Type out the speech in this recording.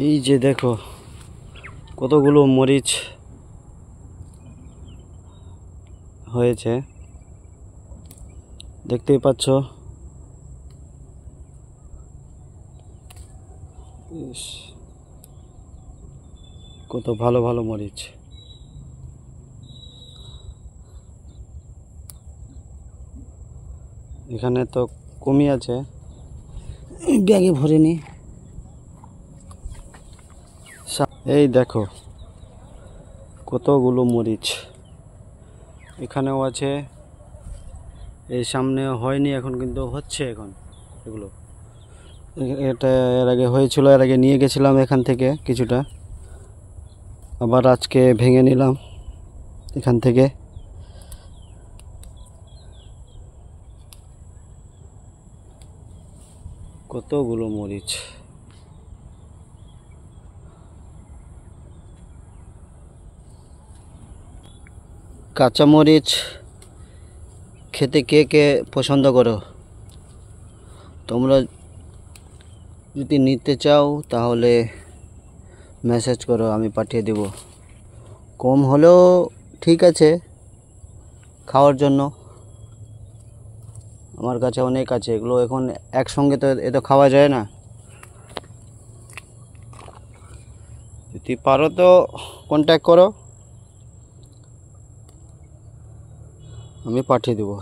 এই যে দেখো কতগুলো মরিচ হয়েছে, দেখতেই পাচ্ছ। কত ভালো ভালো মরিচ। এখানে তো কমই আছে, ব্যাগে ভরে নি। এই দেখো কতগুলো মরিচ এখানেও আছে, এই সামনে হয়নি এখন, কিন্তু হচ্ছে এখন এগুলো। এটা এর আগে হয়েছিল, এর আগে নিয়ে গেছিলাম এখান থেকে কিছুটা, আবার আজকে ভেঙে নিলাম এখান থেকে। কতগুলো মরিচ। কাঁচা মরিচ খেতে কে কে পছন্দ করো? তোমরা যদি নিতে চাও তাহলে মেসেজ করো, আমি পাঠিয়ে দেব। কম হলেও ঠিক আছে, খাওয়ার জন্য আমার কাছে অনেক আছে। এগুলো এখন একসঙ্গে তো এত খাওয়া যায় না। যদি পারো তো কন্ট্যাক্ট করো, আমি পাঠিয়ে দেবো।